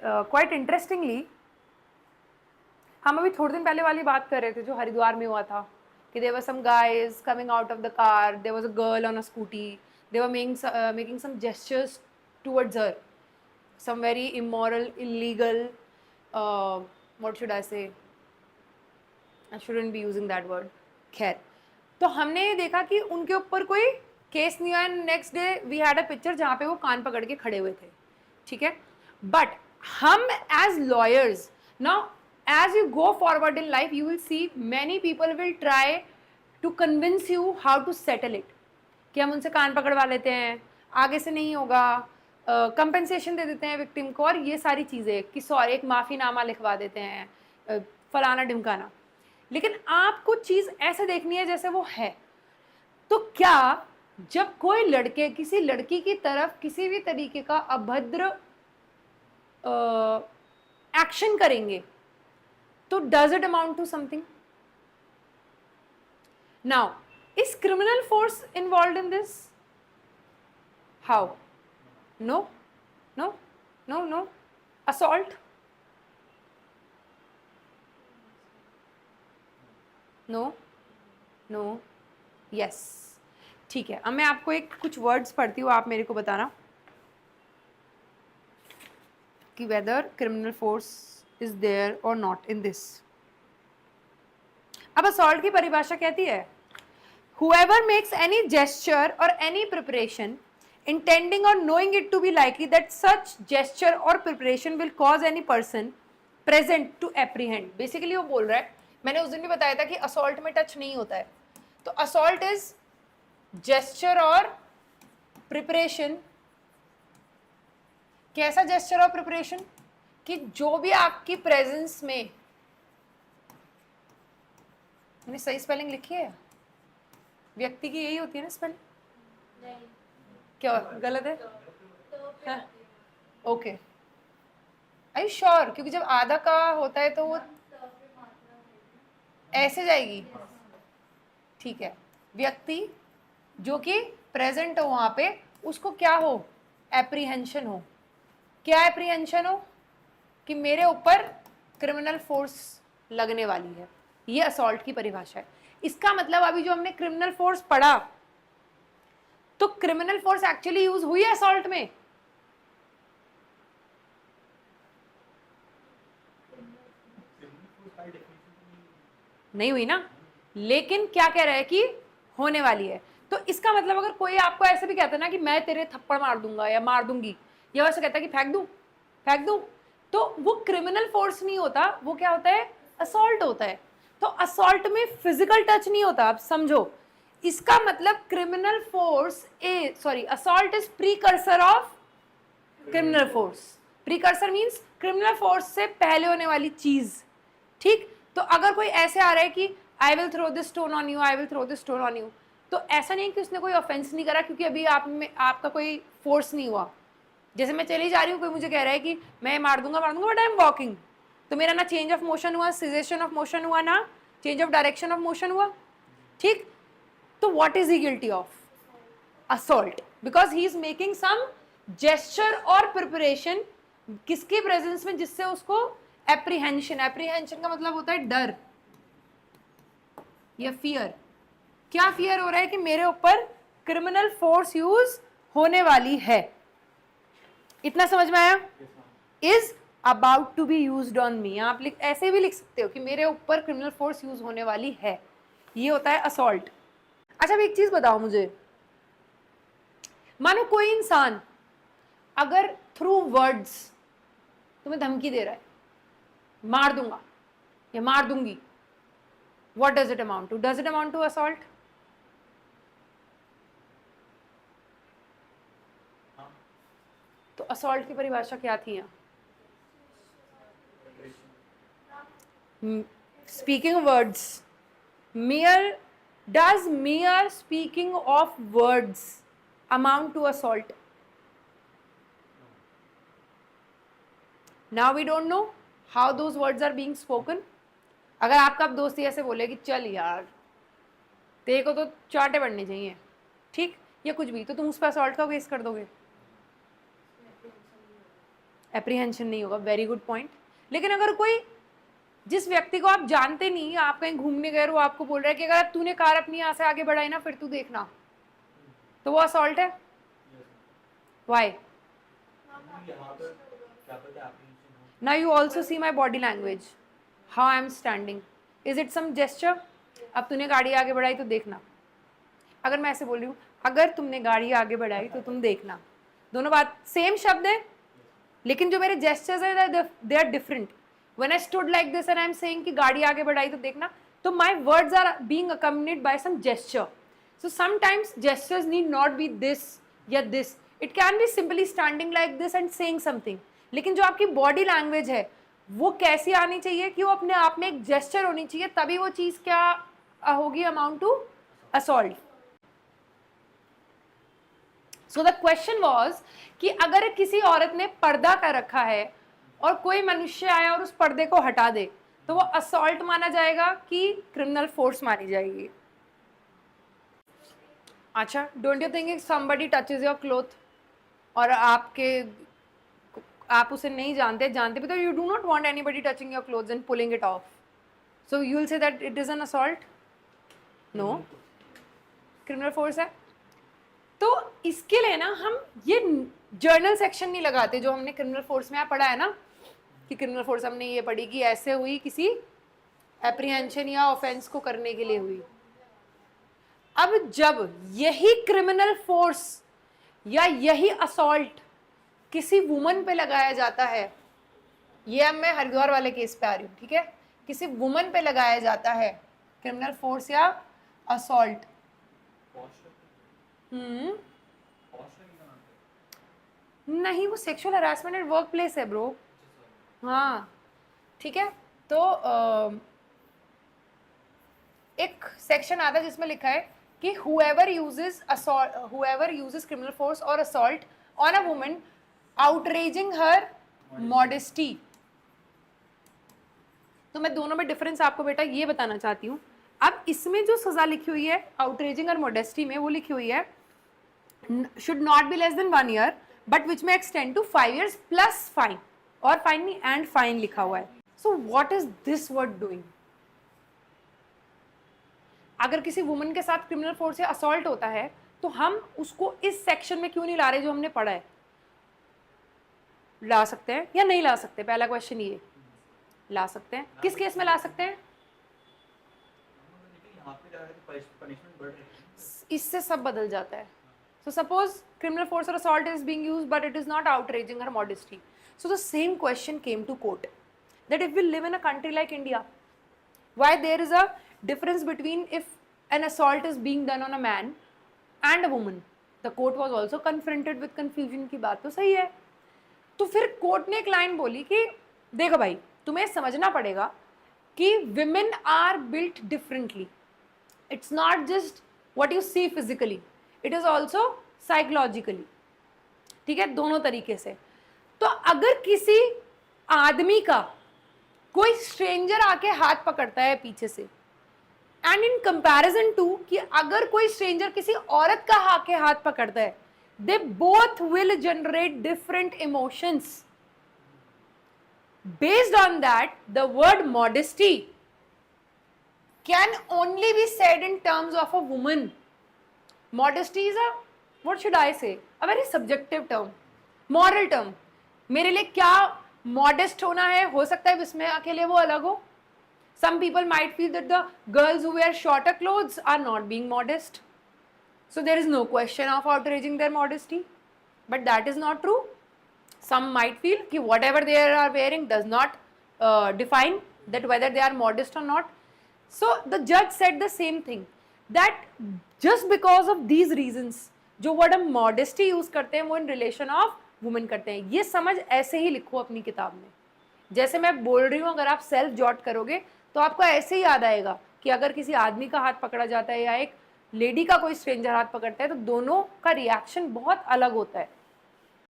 Quite interestingly हम अभी थोड़े दिन पहले वाली बात कर रहे थे जो हरिद्वार में हुआ था कि there were some guys coming out of the car, there was a girl on a scooty, they were making some gestures towards her, some very immoral, illegal, what should I say? I shouldn't be using that word. खैर, तो हमने ये देखा कि उनके ऊपर कोई case नहीं हुआ. Next day we had a picture जहाँ पे वो कान पकड़ के खड़े हुए थे. ठीक है, बट हम as lawyers now, as you go forward in life, you will see many people will try to convince you how to settle it. कि हम उनसे कान पकड़वा लेते हैं, आगे से नहीं होगा, कंपेंसेशन दे देते हैं विक्टिम को, और ये सारी चीज़ें कि सॉरी एक माफ़ीनामा लिखवा देते हैं, फलाना ढिमकाना. लेकिन आपको चीज़ ऐसे देखनी है जैसे वो है. तो क्या जब कोई लड़के किसी लड़की की तरफ किसी भी तरीके का अभद्र एक्शन करेंगे तो does it amount to something? Now, is criminal force involved in this? How? No, no, no, no. Assault? No, no, yes. ठीक है, अब मैं आपको एक कुछ वर्ड्स पढ़ती हूँ, आप मेरे को बताना कि whether criminal force is there और नॉट इन दिस. अब असॉल्ट की परिभाषा कहती है, whoever makes any gesture or any preparation intending or knowing it to be likely that such gesture or preparation will cause any person present to apprehend. Basically वो बोल रहा है, मैंने उस दिन भी बताया था कि असॉल्ट में टच नहीं होता है. तो असॉल्ट इज जेस्चर और प्रिपरेशन. कैसा जेस्चर और प्रिपरेशन? कि जो भी आपकी प्रेजेंस में, मैंने सही स्पेलिंग लिखी है, व्यक्ति की यही होती है ना स्पेलिंग? क्या गलत है? हाँ, ओके. I you sure? क्योंकि जब आधा का होता है तो वो ऐसे जाएगी. ठीक है, व्यक्ति जो कि प्रेजेंट हो वहां पे, उसको क्या हो? एप्रीहेंशन हो. क्या एप्रीहेंशन हो? कि मेरे ऊपर क्रिमिनल फोर्स लगने वाली है. ये असॉल्ट की परिभाषा है. इसका मतलब अभी जो हमने क्रिमिनल फोर्स पढ़ा, तो क्रिमिनल फोर्स एक्चुअली यूज हुई है असॉल्ट में? नहीं हुई ना. लेकिन क्या कह रहा है कि होने वाली है. तो इसका मतलब अगर कोई आपको ऐसे भी कहता है ना कि मैं तेरे थप्पड़ मार दूंगा या मार दूंगी, या वैसे कहता है कि फेंक दूं, तो वो क्रिमिनल फोर्स नहीं होता, वो क्या होता है? असॉल्ट होता है. तो असॉल्ट में फिजिकल टच नहीं होता. आप समझो, इसका मतलब criminal force assault is precursor of criminal force. Precursor means criminal force से पहले होने वाली चीज. ठीक. तो अगर कोई ऐसे आ रहा है कि I will throw this stone on you, I will throw this stone on you, तो ऐसा नहीं कि उसने कोई ऑफेंस नहीं करा क्योंकि अभी आप में आपका कोई फोर्स नहीं हुआ. जैसे मैं चली जा रही हूँ, कोई मुझे कह रहा है कि मैं मार दूंगा बट आई एम वॉकिंग, तो मेरा ना चेंज ऑफ मोशन हुआ, सिजेशन ऑफ मोशन हुआ, ना change of direction of motion हुआ. ठीक. तो what is he guilty of? Assault, because he is making some gesture और प्रिपरेशन किसके प्रेजेंस में, जिससे उसको एप्रीहेंशन. एप्रीहेंशन का मतलब होता है डर या फियर. क्या फियर हो रहा है? कि मेरे ऊपर क्रिमिनल फोर्स यूज होने वाली है. इतना समझ में आया? Is about to be used on me. आप ऐसे भी लिख सकते हो कि मेरे ऊपर क्रिमिनल फोर्स यूज होने वाली है. ये होता है असॉल्ट. अच्छा, अब एक चीज बताओ मुझे, मानो कोई इंसान अगर थ्रू वर्ड्स तुम्हें धमकी दे रहा है, मार दूंगा या मार दूंगी, what does it amount to? Does it amount to assault? तो असॉल्ट की परिभाषा क्या थी यहाँ? Speaking words. Does mere speaking of words amount to assault? Now we don't know how those words are being spoken. अगर आपका दोस्त ऐसे बोले कि चल यार तेरे को तो चाटे पड़ने चाहिए, ठीक, या कुछ भी, तो तुम उस पर असॉल्ट का केस कर दोगे? एप्रीहेंशन नहीं होगा, वेरी गुड पॉइंट। लेकिन अगर कोई, जिस व्यक्ति को आप जानते नहीं, आप कहीं घूमने गए, वो आपको बोल रहा है कि अगर तूने कार अपनी यहाँ से आगे बढ़ाई ना फिर तू देखना, तो वो असॉल्ट है। Y? Now you also see my body language, how I am standing. Is it some gesture? अब तूने गाड़ी आगे बढ़ाई तो देखना। अगर मैं ऐसे बोल रही हूँ, अगर तुमने गाड़ी आगे बढ़ाई तो तुम देखना, दोनों बात सेम शब्द है, लेकिन जो मेरे जेस्चर्स है they are different. When I stood like this and I am saying कि गाड़ी आगे बढ़ाई तो देखना, तो my words are being accompanied by some gesture. So sometimes gestures need not be this या this, it can be simply standing like this and saying something. लेकिन जो आपकी बॉडी लैंग्वेज है वो कैसी आनी चाहिए कि वो अपने आप में एक जेस्चर होनी चाहिए, तभी वो चीज़ क्या होगी, amount to assault. So the question was कि अगर किसी औरत ने पर्दा कर रखा है और कोई मनुष्य आया और उस पर्दे को हटा दे, तो वो असॉल्ट माना जाएगा कि क्रिमिनल फोर्स मानी जाएगी? अच्छा, don't you think somebody touches your cloth और आप उसे नहीं जानते भी, तो you do not want anybody touching your clothes and pulling it off, so you will say that it is an assault? No, criminal force है। तो इसके लिए ना हम ये जर्नल सेक्शन नहीं लगाते जो हमने क्रिमिनल फोर्स में पढ़ा है ना, कि क्रिमिनल फोर्स हमने ये पढ़ी कि ऐसे हुई, किसी एप्रीहेंशन या ऑफेंस को करने के लिए हुई। अब जब यही क्रिमिनल फोर्स या यही असॉल्ट किसी वुमन पे लगाया जाता है, ये अब मैं हरिद्वार वाले केस पे आ रही हूँ, ठीक है, किसी वुमन पे लगाया जाता है क्रिमिनल फोर्स या असॉल्ट, नहीं, वो sexual harassment at work place है ब्रो। हाँ ठीक है, तो एक सेक्शन आता है जिसमें लिखा है कि whoever uses criminal force or assault on a woman outraging her modesty। तो मैं दोनों में डिफरेंस आपको बेटा ये बताना चाहती हूँ। अब इसमें जो सजा लिखी हुई है outraging her modesty में, वो लिखी हुई है should not be less than 1 year but which may extend to 5 years plus fine, और फाइन नहीं एंड फाइन लिखा हुआ है। So what is this word doing? अगर किसी वुमन के साथ क्रिमिनल फोर्स से असॉल्ट होता है तो हम उसको इस सेक्शन में क्यों नहीं ला रहे जो हमने पढ़ा है? ला सकते हैं या नहीं ला सकते? पहला क्वेश्चन ये, ला सकते हैं। किस केस में ला सकते हैं? इससे सब बदल जाता है। So suppose criminal force or assault is being used but it is not outraging her modesty. So the same question came to court, that if we live in a country like India, why there is a difference between if an assault is being done on a man and a woman? The court was also confronted with confusion की बात तो सही है। तो फिर court ने एक line बोली कि देखो भाई, तुम्हें समझना पड़ेगा कि women are built differently. It's not just what you see physically. It is also psychologically, ठीक है, दोनों तरीके से। तो अगर किसी आदमी का कोई स्ट्रेंजर आके हाथ पकड़ता है पीछे से, एंड इन कंपैरिजन टू कि अगर कोई स्ट्रेंजर किसी औरत का आके हाथ पकड़ता है, they both will generate different emotions. Based on that the word modesty can only be said in terms of a woman. Modesty is a, what should I say, a very subjective term, moral term। मेरे लिए क्या modest होना है, हो सकता है इसमें अकेले वो अलग हो। Some people might feel that the girls who wear shorter clothes are not being modest, so there is no question of outraging their modesty, but that is not true। Some might feel कि whatever they are wearing does not define that whether they are modest or not। So the judge said the same thing, that just because of these reasons, जो word हम modesty use करते हैं वो in relation of women करते हैं। ये समझ ऐसे ही लिखो अपनी किताब में, जैसे मैं बोल रही हूँ। अगर आप सेल्फ जॉट करोगे तो आपको ऐसे ही याद आएगा कि अगर किसी आदमी का हाथ पकड़ा जाता है या एक लेडी का कोई स्ट्रेंजर हाथ पकड़ता है तो दोनों का रिएक्शन बहुत अलग होता है।